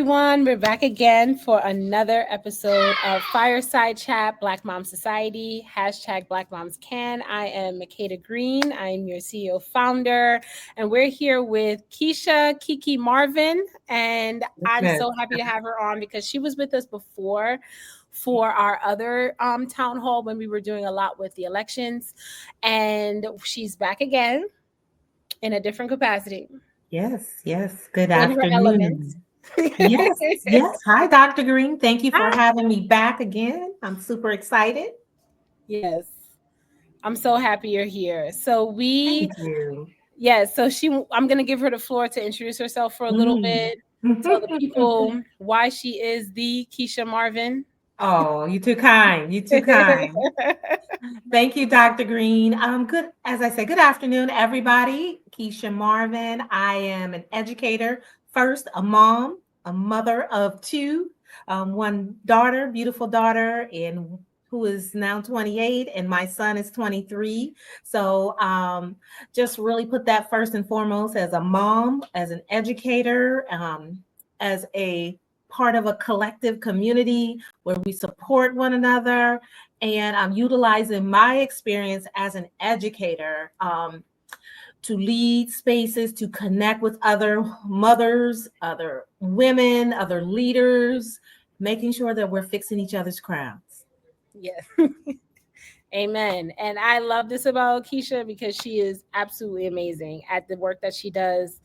everyone. We're back again for another episode of Fireside Chat, Black Mom Society, hashtag Black Moms Can. I am Makeda Greene. I am your CEO founder, and we're here with Keisha Kiki Marvin, and I'm so happy to have her on because she was with us before for our other town hall when we were doing a lot with the elections, and she's back again in a different capacity. Yes, yes. Good In her element. afternoon. Yes, yes. Hi, Dr. Green. Thank you for having me back again. I'm super excited. Yes. I'm so happy you're here. Thank you. I'm going to give her the floor to introduce herself for a little Mm. bit. Tell the people why she is the Keisha Marvin. Oh, you're too kind. You're too kind. Thank you, Dr. Green. Good, as I said, good afternoon, everybody. Keisha Marvin. I am an educator, first a mom, a mother of two, one daughter, beautiful daughter, and who is now 28, and my son is 23. So just really put that first and foremost as a mom, as an educator, as a part of a collective community where we support one another, and I'm utilizing my experience as an educator to lead spaces, to connect with other mothers, other women, other leaders, making sure that we're fixing each other's crowns. Yes. Amen. And I love this about Keisha because she is absolutely amazing at the work that she does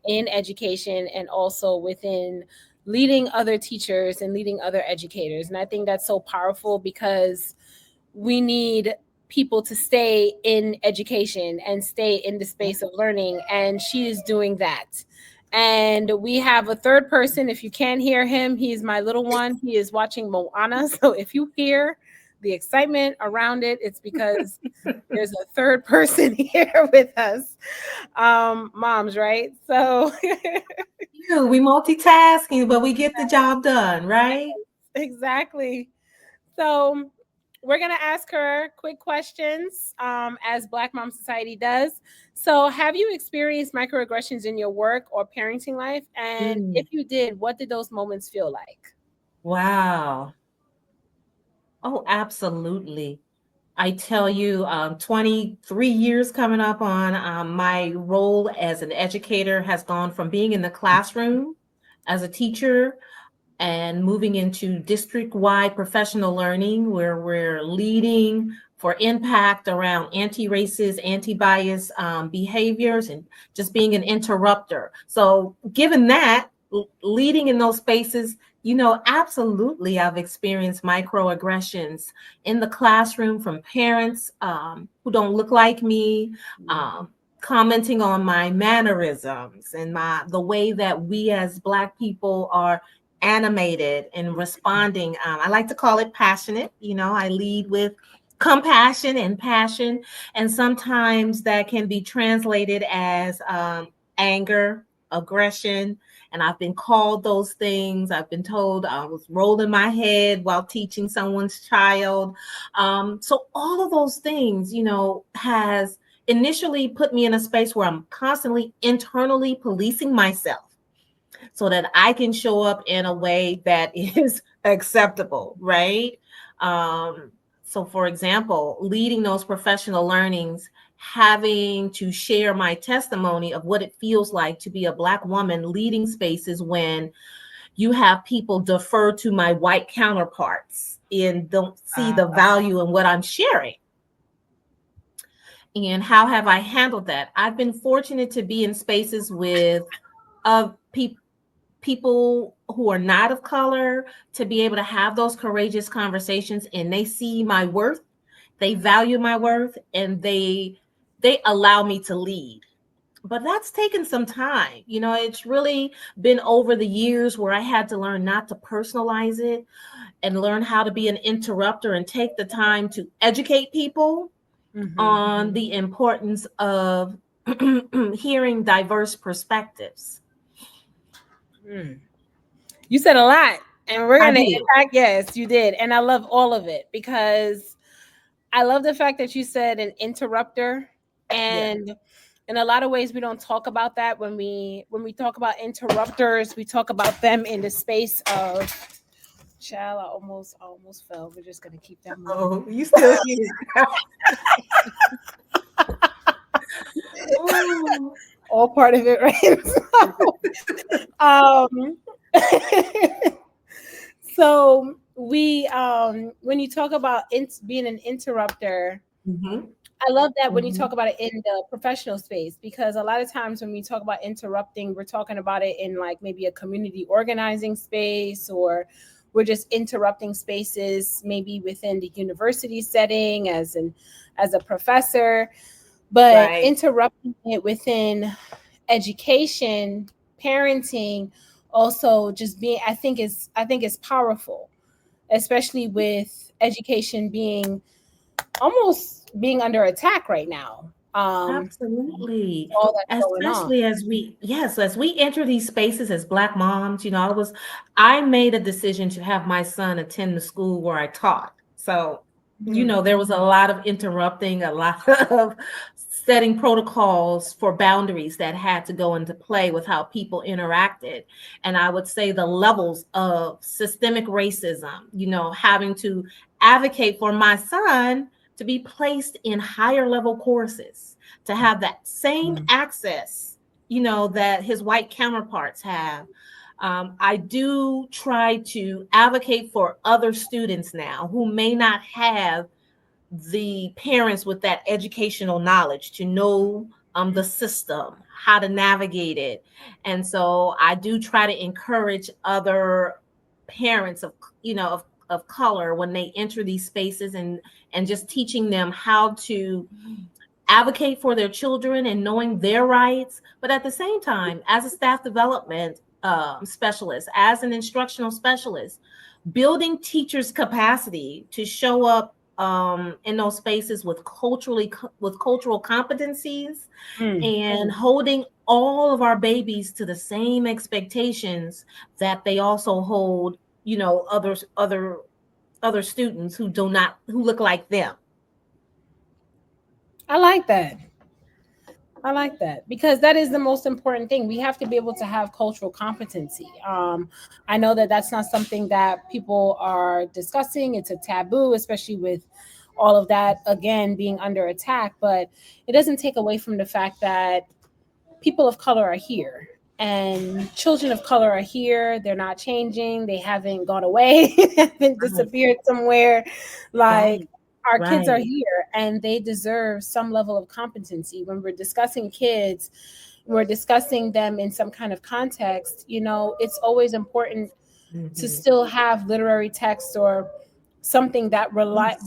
in education and also within leading other teachers and leading other educators. And I think that's so powerful because we need people to stay in education and stay in the space of learning. And she is doing that. And we have a third person. If you can't hear him, he's my little one. He is watching Moana. So if you hear the excitement around it, it's because there's a third person here with us. Moms, right? So We multitasking, but we get the job done, right? exactly. So we're going to ask her quick questions as Black Mom Society does. So have you experienced microaggressions in your work or parenting life? And Mm. if you did, what did those moments feel like? Wow. Oh, absolutely. I tell you, 23 years coming up on my role as an educator has gone from being in the classroom as a teacher and moving into district-wide professional learning where we're leading for impact around anti-racist, anti-bias behaviors and just being an interrupter. So given that, leading in those spaces, absolutely I've experienced microaggressions in the classroom from parents who don't look like me, commenting on my mannerisms and the way that we as Black people are animated and responding. I like to call it passionate. I lead with compassion and passion, and sometimes that can be translated as anger, aggression. And I've been called those things. I've been told I was rolling my head while teaching someone's child. So all of those things, has initially put me in a space where I'm constantly internally policing myself so that I can show up in a way that is acceptable, right? So, for example, leading those professional learnings, having to share my testimony of what it feels like to be a Black woman leading spaces when you have people defer to my white counterparts and don't see the value in what I'm sharing. And how have I handled that? I've been fortunate to be in spaces with people who are not of color, to be able to have those courageous conversations, and they see my worth, they value my worth, and they allow me to lead. But that's taken some time. It's really been over the years where I had to learn not to personalize it and learn how to be an interrupter and take the time to educate people on the importance of hearing diverse perspectives. You said a lot, and we're I going to did. impact. Yes, you did. And I love all of it because I love the fact that you said an interrupter. And in a lot of ways we don't talk about that when we talk about interrupters. We talk about them in the space of child. I almost fell. We're just gonna keep that moving. Oh, you still here? Oh, All part of it, right? um so we when you talk about being an interrupter, mhm, I love that when you mhm. talk about it in the professional space, because a lot of times when we talk about interrupting, we're talking about it in like maybe a community organizing space, or we're just interrupting spaces maybe within the university setting as a professor. But Right. interrupting it within education, parenting, also just being, I think is powerful, especially with education being almost being under attack right now. Absolutely. All that's going on. Especially as yes, as we enter these spaces as Black moms, I made a decision to have my son attend the school where I taught. So, Mhm. there was a lot of interrupting, a lot of setting protocols for boundaries that had to go into play with how people interacted. And I would say the levels of systemic racism, having to advocate for my son to be placed in higher level courses, to have that same Mhm. access, that his white counterparts have. I do try to advocate for other students now who may not have the parents with that educational knowledge to know the system, how to navigate it. And so I do try to encourage other parents of color when they enter these spaces, and just teaching them how to advocate for their children and knowing their rights. But at the same time, as a staff development specialist, as an instructional specialist, building teachers' capacity to show up in those spaces with cultural competencies, Mm. and holding all of our babies to the same expectations that they also hold, other students who look like them. I like that. I like that because that is the most important thing. We have to be able to have cultural competency. I know that that's not something that people are discussing. It's a taboo, especially with all of that again being under attack. But it doesn't take away from the fact that people of color are here, and children of color are here. They're not changing. They haven't gone away. They haven't Right, disappeared somewhere. Like, right, our kids are right. here and they deserve some level of competency. When we're discussing kids, we're discussing them in some kind of context, it's always important to Mhm. still have literary text or something Yes.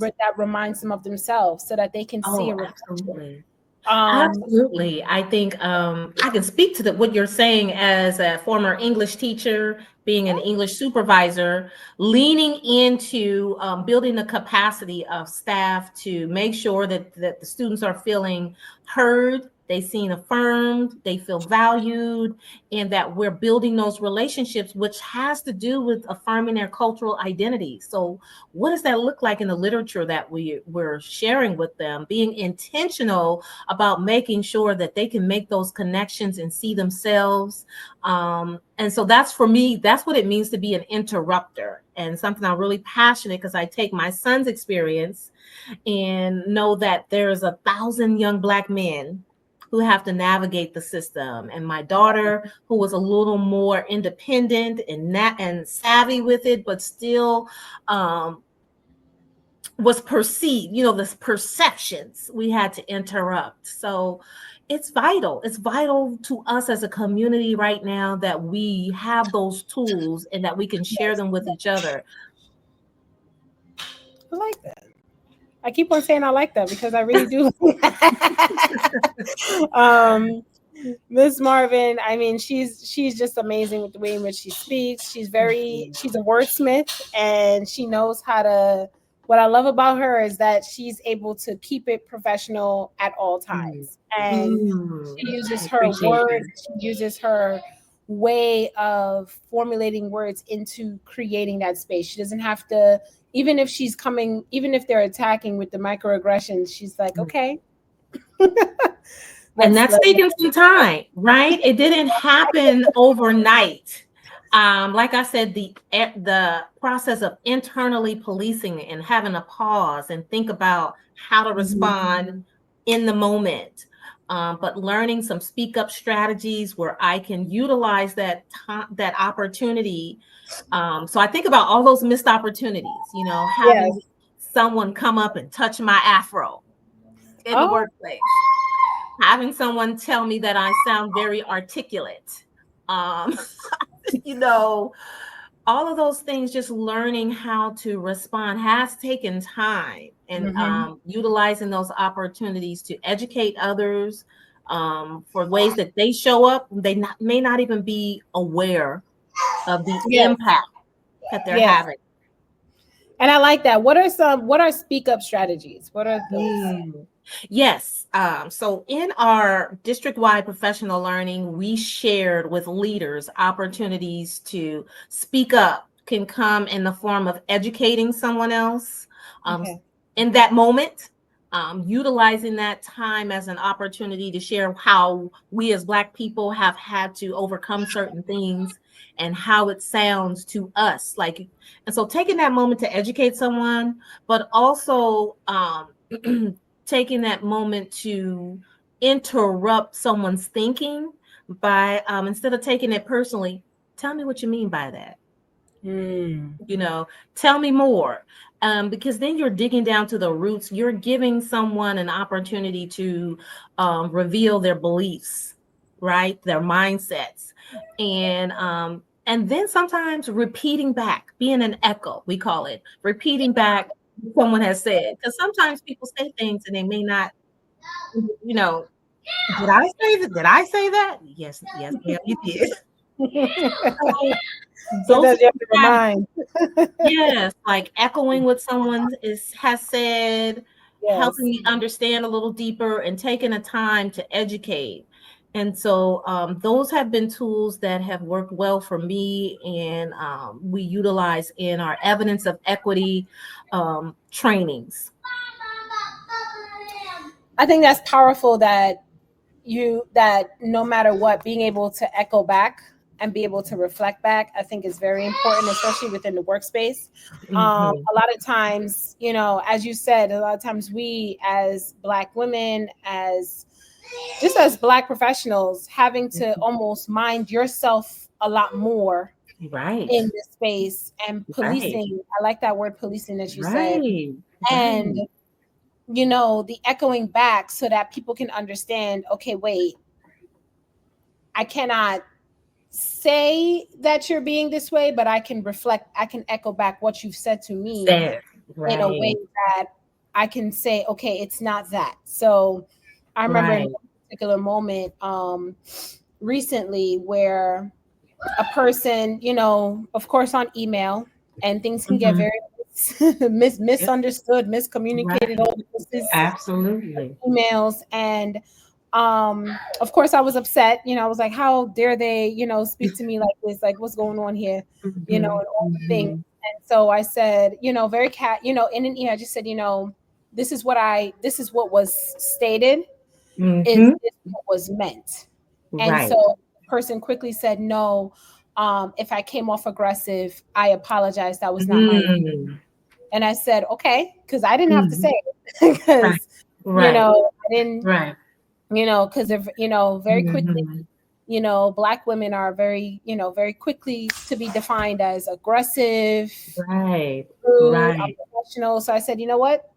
that reminds them of themselves so that they can see Oh, a reflection. absolutely. um Absolutely. I think I can speak to what you're saying as a former English teacher, being an English supervisor, leaning into building the capacity of staff to make sure that the students are feeling heard, they seen affirmed, they feel valued, and that we're building those relationships, which has to do with affirming their cultural identity. So, what does that look like in the literature that we're sharing with them? Being intentional about making sure that they can make those connections and see themselves. And so that's, for me, that's what it means to be an interrupter, and something I'm really passionate, because I take my son's experience and know that there's 1,000 young Black men who have to navigate the system, and my daughter, who was a little more independent and savvy with it, but still um, was perceived, the perceptions we had to interrupt. So it's vital to us as a community right now that we have those tools and that we can share yes, them with each other. I like that. I keep on saying I like that because I really do. um, Miss Marvin, I mean, she's just amazing with the way in which she speaks. She's a wordsmith, and she knows how to. What I love about her is that she's able to keep it professional at all Mm. times, and Mm. she uses I her appreciate words. that. She uses her way of formulating words into creating that space. She doesn't have to, even if they're attacking with the microaggressions, she's like, Mm. okay, And Let's that's let taking some time, right? It didn't happen overnight. Like I said, the process of internally policing and having a pause and think about how to Mhm. respond in the moment. But learning some speak up strategies where I can utilize that time, that opportunity. So I think about all those missed opportunities, Yes. having someone come up and touch my afro in the Oh. workplace, having someone tell me that I sound very articulate. Um, you know, all of those things, just learning how to respond has taken time, and Mhm. utilizing those opportunities to educate others for ways that they show up. May not even be aware of the Yes. impact that they're Yes. having. And I like that. What are speak up strategies? What are those? Yes. So in our district-wide professional learning, we shared with leaders opportunities to speak up can come in the form of educating someone else um, Okay. in that moment, utilizing that time as an opportunity to share how we as Black people have had to overcome certain things and how it sounds to us. And so taking that moment to educate someone, but also taking that moment to interrupt someone's thinking by instead of taking it personally, tell me what you mean by that. Mm. you know Tell me more, because then you're digging down to the roots. You're giving someone an opportunity to reveal their beliefs, right, their mindsets, and then sometimes repeating back, being an echo, we call it, repeating back what someone has said, because sometimes people say things and they may not, you know did I say that? Yes, yes, ma'am, you did. So those Sometimes you have to have remind. Yes, like echoing what someone has said, helping Yes. me understand a little deeper, and taking a time to educate. And so those have been tools that have worked well for me, and we utilize in our evidence of equity trainings. I think that's powerful that no matter what, being able to echo back and be able to reflect back, I think is very important, especially within the workspace. Mhm. A lot of times, as you said, a lot of times we as Black women, as Black professionals, having to almost mind yourself a lot more Right, in this space and right, policing. I like that word policing that you said. right, And right. the echoing back so that people can understand, okay, wait, I cannot say that you're being this way, but I can echo back what you've said to me Said, in a way right, that I can say, okay, it's not that. So I remember in right. one particular moment recently where a person, of course, on email, and things can get Mhm. very Yep. misunderstood, miscommunicated, Right. all this Absolutely. emails. And of course I was upset. I was like, how dare they, speak to me like this, like what's going on here, and Mhm, all the things. mhm, And so I said, very in an email, I just said, this is what was stated, is mhm. this what was meant. And so Right. the person quickly said, no, if I came off aggressive, I apologize, that was not my intent. Mm, And I said, okay, because I didn't have to say mhm. it. Right, Because right, I didn't, right. because if very quickly, Mhm. Black women are very quickly to be defined as aggressive, Right, rude, right, unprofessional. So I said, you know what,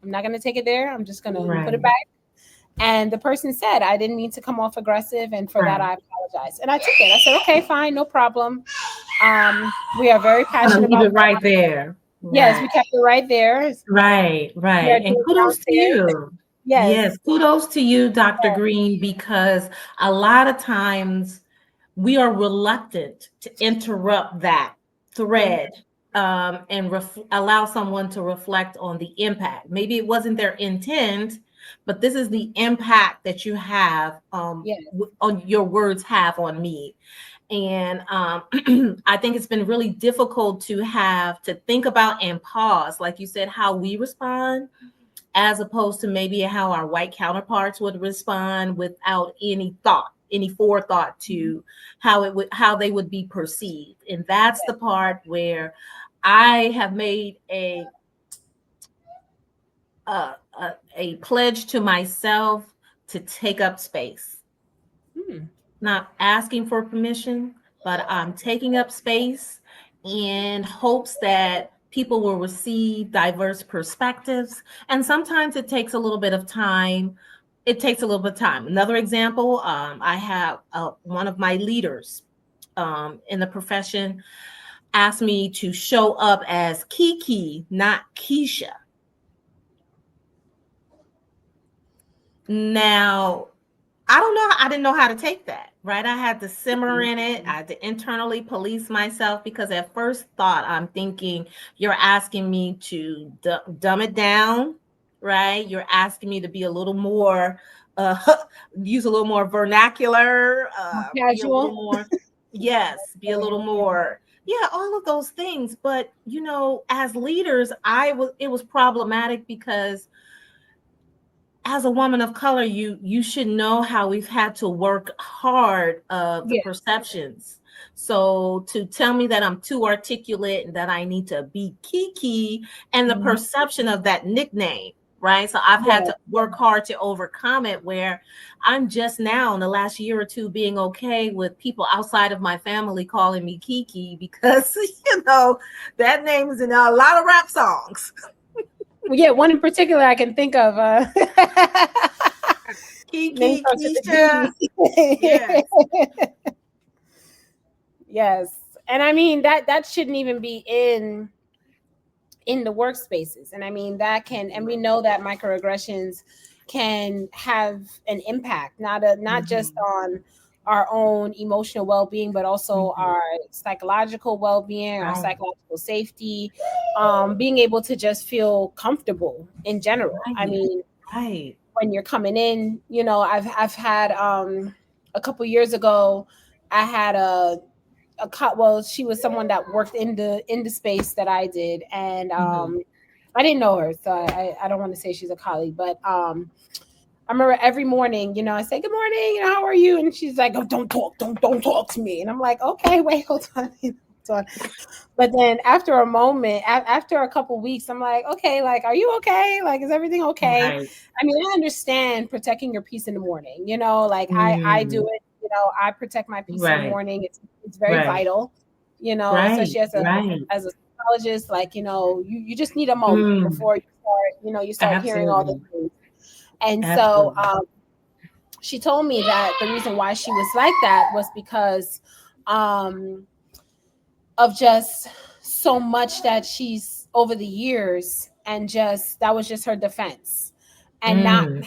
I'm not going to take it there, I'm just going to put it right, back. And the person said, I didn't mean to come off aggressive, and for that right. I apologize. And I took it. I said, okay, fine, no problem. We are very I'm gonna passionate leave about it right that. there. Yes, Right, we kept it right there. right, We are right. And doing kudos to downstairs. you. Yes, Yes. kudos to you, Dr. Green, because a lot of times we are reluctant to interrupt that thread, and allow someone to reflect on the impact. Maybe it wasn't their intent, but this is the impact that you have, Yes. on your words have on me. And I think it's been really difficult to have to think about and pause, like you said, how we respond, as opposed to maybe how our white counterparts would respond without any thought, any forethought to how they would be perceived. And that's the part where I have made a, a pledge to myself to take up space. Not asking for permission, but I'm taking up space in hopes that people will receive diverse perspectives. And sometimes it takes a little bit of time. It takes a little bit of time. Another example, I have one of my leaders in the profession asked me to show up as Kiki, not Keisha. Now, I don't know. I didn't know how to take that, right? I had to simmer in it. I had to internally police myself because at first thought, I'm thinking, you're asking me to dumb it down, right? You're asking me to be a little more, uh, use a little more vernacular, be a little Casual. more, yes, be a little more, yeah, all of those things. But, as leaders, it was problematic because as a woman of color, you should know how we've had to work hard of the Yeah. perceptions. So to tell me that I'm too articulate and that I need to be Kiki and the Mhm. perception of that nickname, right? So I've had Yeah. to work hard to overcome it where I'm just now in the last year or two being okay with people outside of my family calling me Kiki because that name is in a lot of rap songs. Well, yeah, one in particular I can think of. Name Kiki, starts with a Keisha. D. Yes. Yes, and I mean that shouldn't even be in the workspaces, and I mean that can, and we know that microaggressions can have an impact, not just Mhm. on our own emotional well-being, but also Mhm. our psychological well-being, our Right. psychological safety, being able to just feel comfortable in general. I Right. mean, Right. when you're coming in, I've had a couple years ago, I had well, she was someone that worked in the space that I did, and Mhm. I didn't know her, so I don't want to say she's a colleague, but I remember every morning, I say good morning, how are you, and she's like, oh, don't talk to me, and I'm like, okay, wait, hold on, hold on. But then after a moment, after a couple weeks, I'm like, okay, like, are you okay? Like, is everything okay? Right. I mean, I understand protecting your peace in the morning. Like I do Mm. it. I protect my peace in the Right. morning. It's very Right. vital. Right. Especially Right. as a psychologist, like you just need a moment Mm. before you start hearing all the Absolutely. things. And so Absolutely. she told me that the reason why she was like that was because um of just so much that she's over the years, and just that was just her defense, and Mm.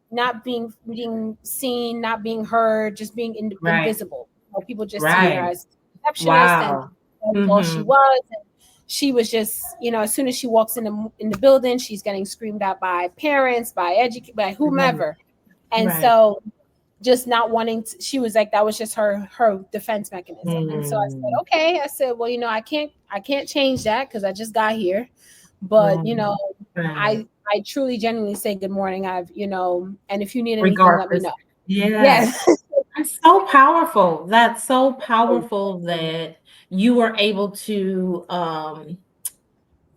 not being seen, not being heard, just being Right. invisible. People just see her Right. as receptionist, and Wow. that was all she Mhm. was. And she was just, as soon as she walks in the building, she's getting screamed at by parents, by Right. whomever. And Right. so just not wanting to, she was like, that was just her defense mechanism. And so I said, Mm. okay. I said, well, I can't change that because I just got here. But Right. Right. I truly genuinely say good morning. And if you need anything, let me Regardless. know. Yes. Yes. That's so powerful. That's so powerful that you were able to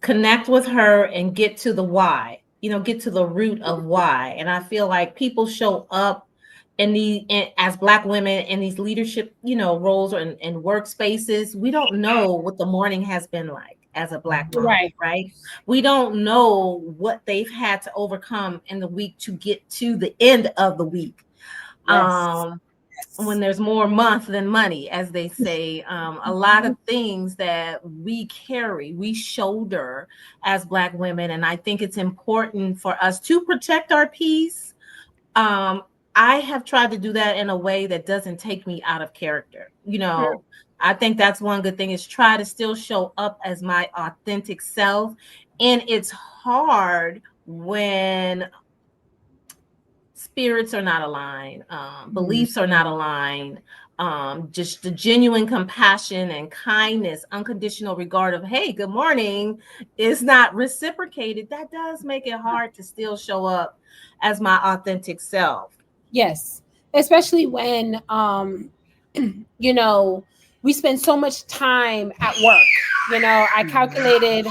connect with her and get to the why, get to the root of why. And I feel like people show up as Black women in these leadership, roles or in workspaces. We don't know what the morning has been like as a Black mom, Right. right? We don't know what they've had to overcome in the week to get to the end of the week. Yes. When Yes. there's more month than money, as they say, a lot of things that we shoulder as Black women. And I think it's important for us to protect our peace. Um, I have tried to do that in a way that doesn't take me out of character. I think that's one good thing is try to still show up as my authentic self. And it's hard when spirits are not aligned, Mhm. beliefs are not aligned, just the genuine compassion and kindness, unconditional regard of, hey, good morning, is not reciprocated, that does make it hard to still show up as my authentic self. Yes, especially when you know, we spend so much time at work. You know, I calculated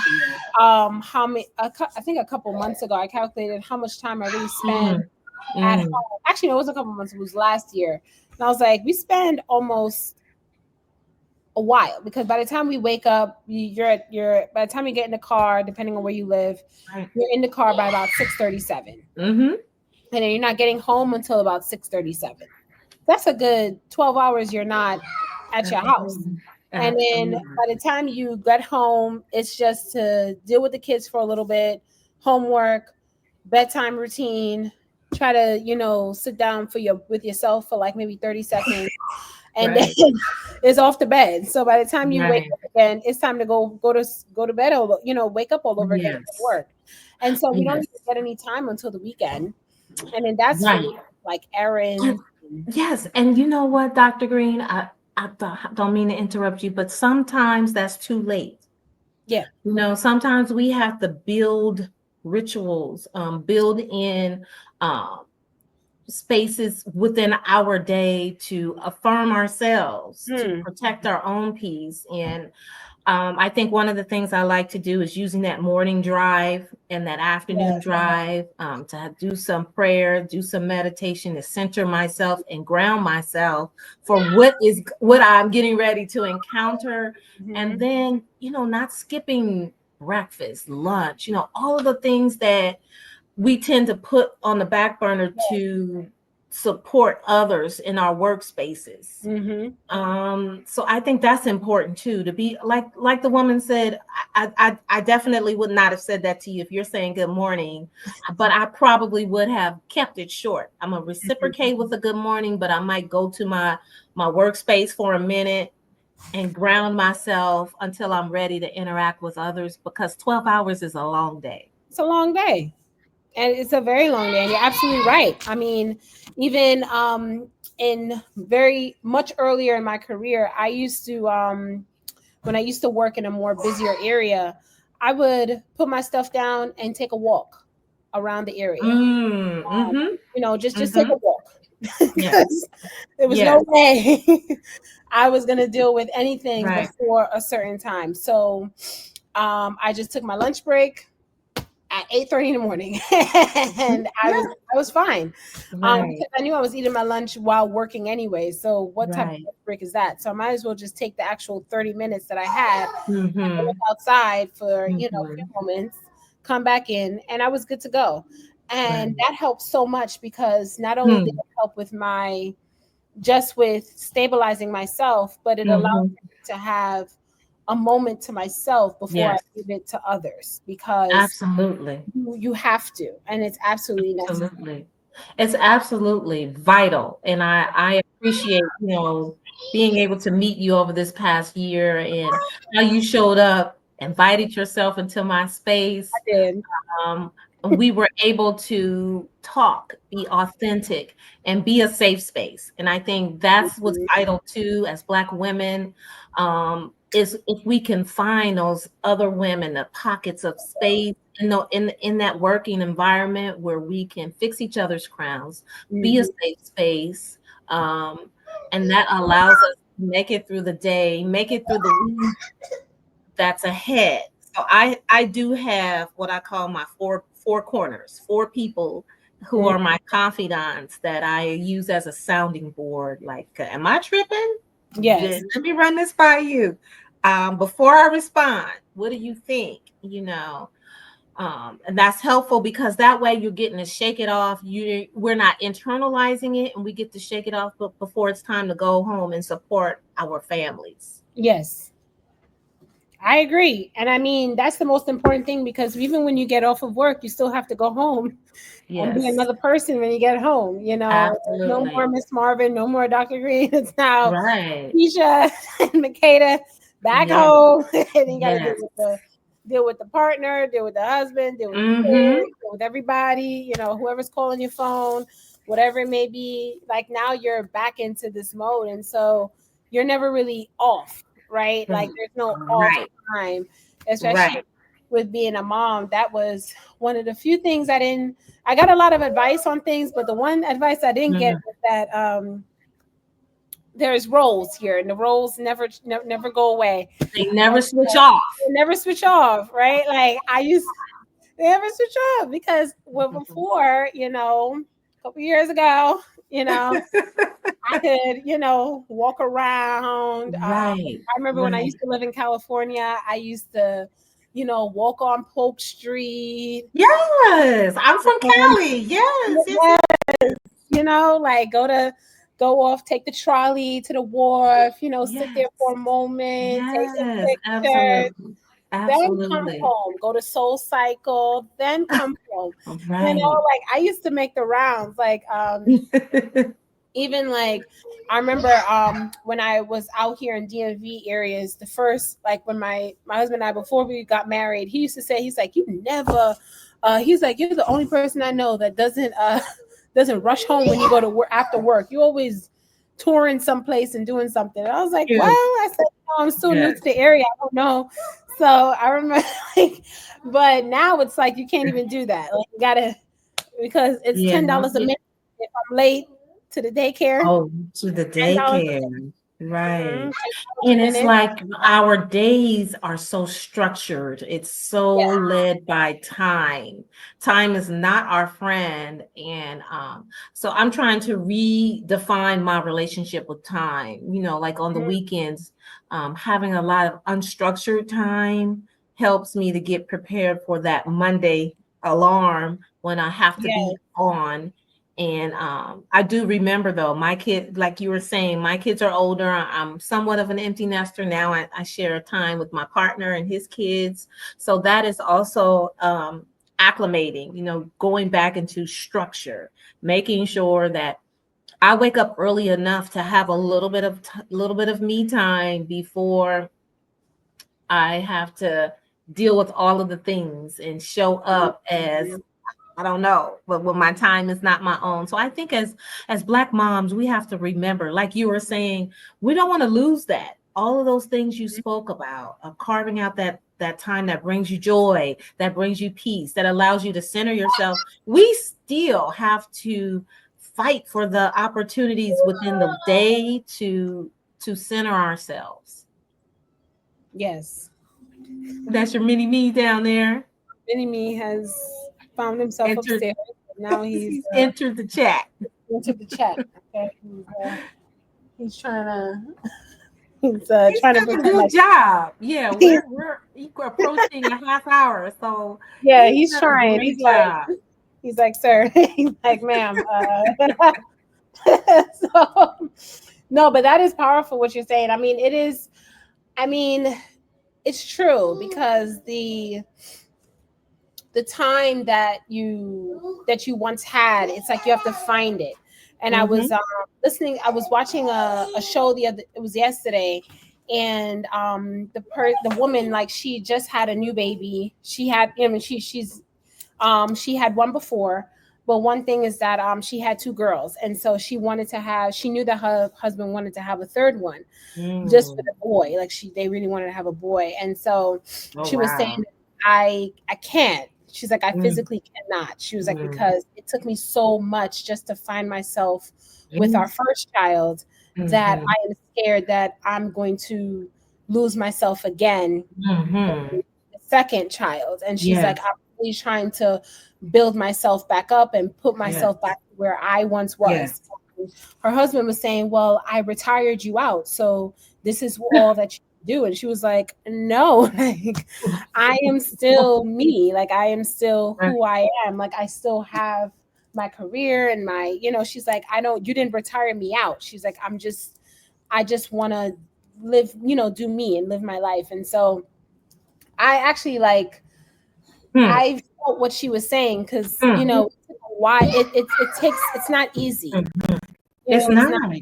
how many I think a couple months ago I calculated how much time I really spend Mm, at mm, home. Actually, no, it was a couple months, it was last year. And I was like, we spend almost a while, because by the time we wake up, you're by the time you get in the car, depending on where you live, right. you're in the car by about 6:37. Mm-hmm. And then you're not getting home until about 6:37. That's a good 12 hours you're not at your house. Absolutely. And then Absolutely. by the time you get home, it's just to deal with the kids for a little bit, homework, bedtime routine, try to, sit down for your with yourself for like maybe 30 seconds, and then Right. it's off to bed. So by the time you wake Right. up again, it's time to go to bed, or wake up all over again for Yes. work. And so we don't Yes. even get any time until the weekend. And then that's for Right. like errands. Yes, and you know what, Dr. Green, don't mean to interrupt you, but sometimes that's too late. Yeah. You know, sometimes we have to build rituals, build in um, spaces within our day to affirm ourselves, to Hmm. protect our own peace. And I think one of the things I like to do is using that morning drive and that Yeah. afternoon drive do some prayer, do some meditation to center myself and ground myself for what I'm getting ready to encounter. And Hmm. then, not skipping breakfast, lunch, all of the things that we tend to put on the back burner to support others in our workspaces. Hmm. So I think that's important too, to be like the woman said. I definitely would not have said that to you if you're saying good morning, but I probably would have kept it short. I'm gonna reciprocate with a good morning, but I might go to my workspace for a minute and ground myself until I'm ready to interact with others, because 12 hours is a long day. It's a long day. And it's a very long day. And you're absolutely right. I mean, even in very much earlier in my career, I used to when I used to work in a more busier area, I would put my stuff down and take a walk around the area. Mm, mm-hmm, Just take mm-hmm. a walk, Yes, because there was yes, no way I was gonna deal with anything right, before a certain time. So I just took my lunch break at 8:30 in the morning, and I yeah, was I was fine, right, because I knew I was eating my lunch while working anyway. So what type of right. lunch break is that? So I might as well just take the actual 30 minutes that I had, look Mm-hmm, outside for a few mm-hmm. moments, come back in, and I was good to go. And Right. that helped so much, because not only did Hmm. it help with with stabilizing myself, but it allowed Mhm. me to have a moment to myself before I Yes, give it to others, because absolutely. you have to, and it's absolutely necessary. Absolutely. It's absolutely vital. And I appreciate, being able to meet you over this past year and how you showed up, invited yourself into my space. Did. um, we were able to talk, be authentic, and be a safe space. And I think that's what's Mhm. vital too, as Black women, is if we can find those other women, the pockets of space in that working environment where we can fix each other's crowns, be a Mhm. safe space, um, and that allows us to make it through the day, make it through the week that's ahead. So I do have what I call my four corners, four people who Mhm. are my confidants that I use as a sounding board. Like, am I tripping? Yes. Let me run this by you. Before I respond, what do you think? And that's helpful because that way you're getting to shake it off. We're not internalizing it, and we get to shake it off, but before it's time to go home and support our families. Yes. I agree. And I mean, that's the most important thing, because even when you get off of work, you still have to go home and be Yes, another person when you get home. No more absolutely. Miss Marvin, no more Dr. Green. It's now Right. Keisha and Makeda back Yes. home. And you got to Yes. deal with the partner, deal with the husband, deal with the Mhm. kids, deal with everybody, whoever's calling your phone, whatever it may be. Like now you're back into this mode. And so you're never really off, right? Like there's no off Right. time, especially Right. with being a mom. That was one of the few things I got a lot of advice on things, but the one advice I didn't get Mhm. was that there's roles here, and the roles never go away. They never switch off. They never switch off, right? Like they never switch off because well, before, a couple years ago, I could, walk around. Right. I remember when I Right. used to live in California, I used to, walk on Polk Street, Yes. I'm from um, Cali. Yes. Yes. Yes. like go off, take the trolley to the wharf, sit there for Yes. a moment, take some Yes. pictures, Absolutely. then come Absolutely. home, go to Soul Cycle, then come home. Right. Like I used to make the rounds, like even like I remember when I was out here in DMV areas, the first, like when my husband and I, before we got married, he used to say, he's like, you never he's like, you're the only person I know that doesn't doesn't rush home when you go to work after work. You always touring someplace and doing something. And I was like, well, Yes. I said, no, I'm still new Yes. to the area, I don't know. So I remember like, but now it's like you can't even do that. Like you gotta, because it's Yeah. $10 a minute if I'm late to the daycare. Oh, to the $10 daycare. Right. a And it's minute. like our days are so structured. It's so Yeah. led by time. Time is not our friend. And so I'm trying to redefine my relationship with time. Like on the Mhm. weekends, having a lot of unstructured time helps me to get prepared for that Monday alarm when I have to Yeah. be on. And I do remember though, my kid, like you were saying, my kids are older. I'm somewhat of an empty nester now. I share time with my partner and his kids. So that is also acclimating, going back into structure, making sure that I wake up early enough to have a little bit of me time before I have to deal with all of the things and show up as I don't know, but when my time is not my own. So I think as Black moms, we have to remember, like you were saying, we don't want to lose that. All of those things you spoke about, carving out that time that brings you joy, that brings you peace, that allows you to center yourself. We still have to fight for the opportunities within the day to center ourselves. Yes. That's your mini me down there. Mini Me has found himself Entered. upstairs. Now he's He's entered the chat. into the chat. Okay. He's trying to he's He's trying to doing a pretend good like job. Yeah, he's we're approaching a half hour, so yeah, he's he's done a trying. great job. He's like, sir. He's like, ma'am. So no, but that is powerful what you're saying. I mean, it is, I mean, it's true because the time that you once had, it's like you have to find it. And I was Mm-hmm. listening, I was watching a show it was yesterday, and the woman, like, she just had a new baby. She had, she had one before, but one thing is that she had two girls, and so she knew that her husband wanted to have a third one just for Mm. the boy. Like they really wanted to have a boy, and so Oh she was saying, wow. I can't. She's like, I Mm, physically cannot. She was like, mm, because it took me so much just to find myself with our yes. first child, that Mm-hmm. I am scared that I'm going to lose myself again Mm-hmm. the second child. And she's like, Yes. I'm really trying to build myself back up and put Yes. myself back where I once was. Yes. Her husband was saying, well, I retired you out, so this is all that you do. And she was like, no, like, I am still me. Like, I am still Right. who I am. Like, I still have my career and she's like, you didn't retire me out. She's like, I just want to live, do me and live my life. And so I actually, like, Mm, I felt what she was saying, because mm, why it takes, it's not easy. mm. It's It's not. not.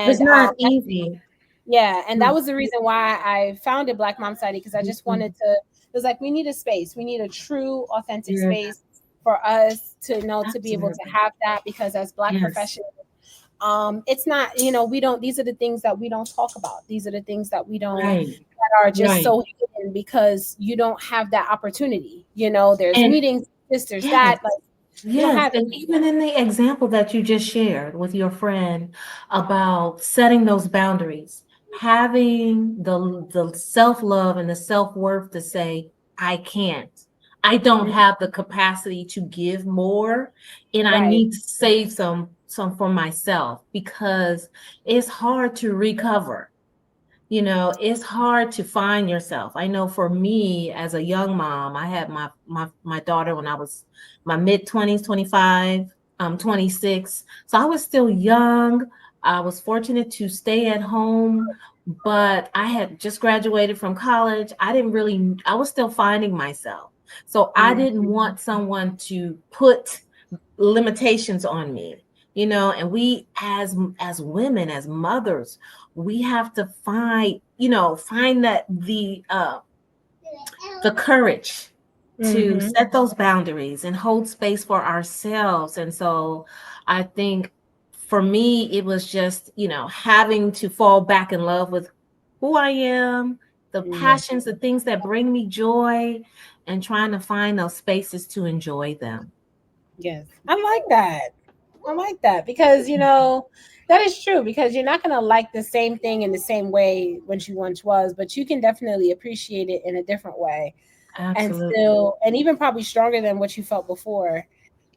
It's And not easy. yeah, and that Mm, was the reason why I founded Black Mom Society, because I just mhm. wanted to. It was like, we need a space. We need a true, authentic Yes. space for us to know, to be able to Absolutely. have that, because as Black Yes. professionals, it's not, we don't, these are the things that we don't talk about. These are the things that we don't, Right. that are just Right. so hidden because you don't have that opportunity. There's And meetings, this, there's yes. that, like you don't Yes, have it. and even in the example that you just shared with your friend about setting those boundaries, having the self-love and the self-worth to say, I can't. I don't Mhm. have the capacity to give more, and I Right. need to save some for myself because it's hard to recover. It's hard to find yourself. I know for me as a young mom, I had my daughter when I was my mid 20s, 25, 26. So I was still young. I was fortunate to stay at home, but I had just graduated from college. I was still finding myself. So I Mhm. didn't want someone to put limitations on me, and we as women, as mothers, we have to find that the courage to Mhm. set those boundaries and hold space for ourselves. And so I think for me it was just having to fall back in love with who I am, the Yes. passions, the things that bring me joy, and trying to find those spaces to enjoy them. Yes. I like that. I like that because that is true, because you're not gonna like the same thing in the same way when she once was, but you can definitely appreciate it in a different way, and Absolutely. still, and even probably stronger than what you felt before.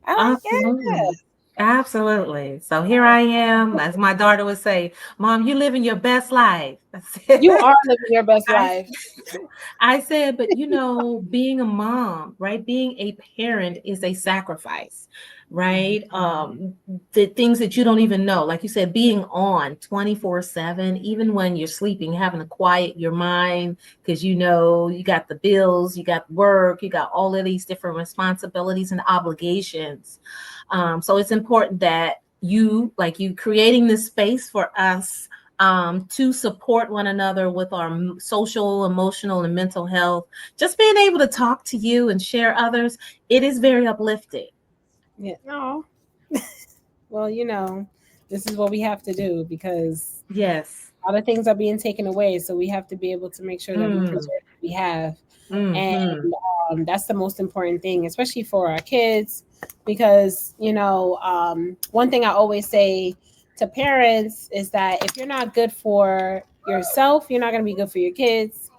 I like Absolutely. Absolutely. So here I am, as my daughter would say, Mom, you living your best life. I you said, are living your best I, life. I said, but being a mom, right? Being a parent is a sacrifice, Mhm. right? The things that you don't even know, like you said, being on 24/7, even when you're sleeping, having to quiet your mind because you got the bills, you got work, you got all of these different responsibilities and obligations. So it's important that you creating this space for us to support one another with our social, emotional, and mental health. Just being able to talk to you and share others, it is very uplifting. Yeah. No. Well, this is what we have to do because Yes. a lot of things are being taken away, so we have to be able to make sure that we preserve Mm, what we have. And mm-hmm. that's the most important thing, especially for our kids, because one thing I always say to parents is that if you're not good for yourself, you're not going to be good for your kids.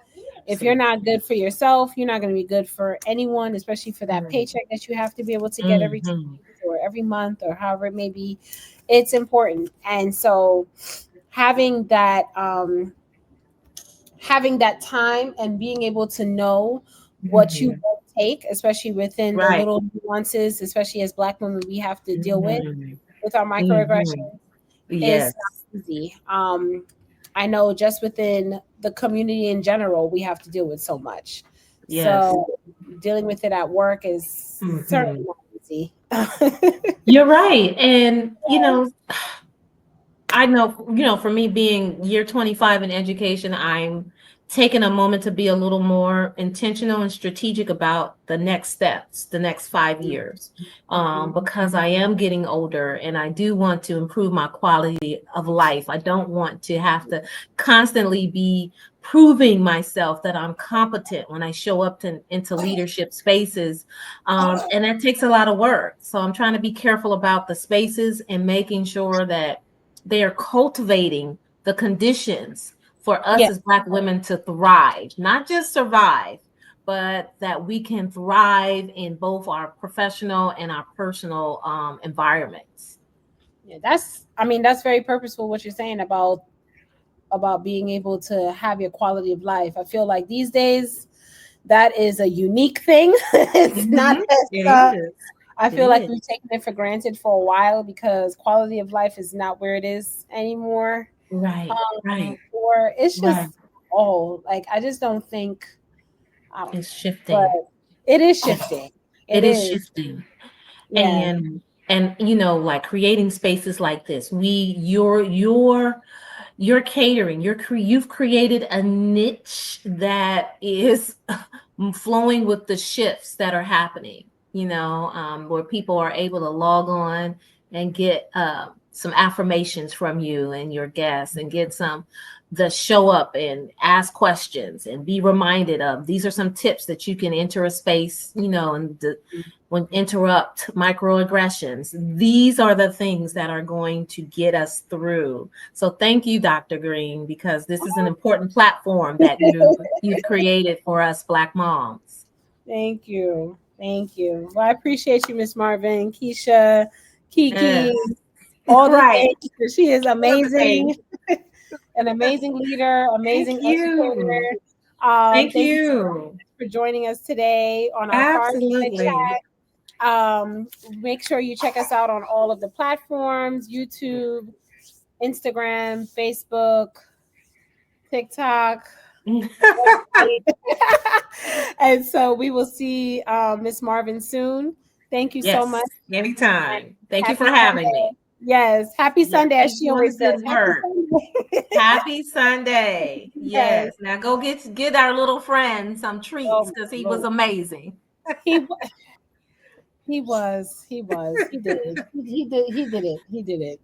If you're Absolutely. not good for yourself, you're not going to be good for anyone, especially for that Mm, paycheck that you have to be able to get every 2 mm-hmm. weeks or every month or however it may be. It's important. And so having that time and being able to know what you Mm-hmm. won't take, especially within the Right. little nuances, especially as Black women, we have to deal Mm-hmm. with our Mm-hmm. microaggressions, is Yes. not easy. I know just within the community in general, we have to deal with so much. Yes. So dealing with it at work is certainly Mm-hmm. not easy. You're right. And I know, for me being year 25 in education, I'm taking a moment to be a little more intentional and strategic about the next steps, the next 5 years, Mhm. because I am getting older and I do want to improve my quality of life. I don't want to have to constantly be proving myself that I'm competent when I show up into leadership spaces. And that takes a lot of work. So I'm trying to be careful about the spaces and making sure that they are cultivating the conditions for Yeah, us as Black women to thrive, not just survive, but that we can thrive in both our professional and our personal environments. yeah, that's very purposeful what you're saying about being able to have your quality of life. I feel like these days that is a unique thing. It's not Mhm. as It is. I It feel like is. we've taken it for granted for a while because quality of life is not where it is anymore. Right, right, Or it's right. just, oh, like I just don't think, I don't It's know, but shifting. it is shifting. It It is is, shifting. yeah. And like creating spaces like this. You're catering. You've created a niche that is flowing with the shifts that are happening. where people are able to log on and get some affirmations from you and your guests, and get the show up and ask questions and be reminded of these are some tips that you can enter a space, and when interrupt microaggressions. These are the things that are going to get us through. So thank you, Dr. Greene, because this is an important platform that you've created for us Black moms. Thank you. Thank you. Well, I appreciate you, Miss Marvin, Keisha, Kiki, Yes. all the Right. things. She is amazing. An amazing leader, amazing educator. Thank Thank you so you. much for joining us today on our Fireside Absolutely. Chat. Make sure you check us out on all of the platforms: YouTube, Instagram, Facebook, TikTok. And so we will see Miss Marvin soon. Thank you so much. Yes, anytime. Thank you for Happy having Sunday. me. Yes, happy Yeah, Sunday, as keep she doing the always says. good Happy work. Sunday. Happy Sunday. Yes. Yes. Now go get our little friend some Oh, treats, because he was Lord. amazing. He he did it. He did it.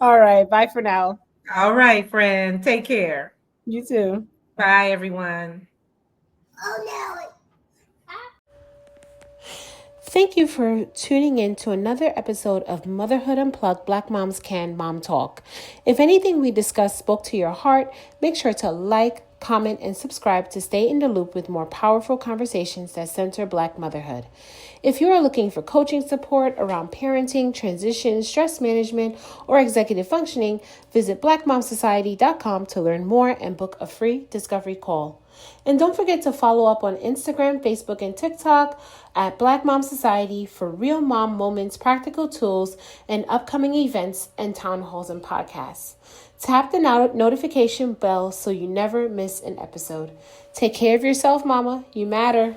All right, bye for now. All right, friend. Take care. You too. Bye, everyone. Thank you for tuning in to another episode of Motherhood Unplugged Black Moms Can Mom Talk. If anything we discussed spoke to your heart, make sure to like, comment, and subscribe to stay in the loop with more powerful conversations that center Black motherhood. If you are looking for coaching support around parenting, transition, stress management, or executive functioning, visit blackmomsociety.com to learn more and book a free discovery call. And don't forget to follow up on Instagram, Facebook, and TikTok at Black Mom Society for real mom moments, practical tools, and upcoming events and town halls and podcasts. Tap the notification bell so you never miss an episode. Take care of yourself, mama. You matter.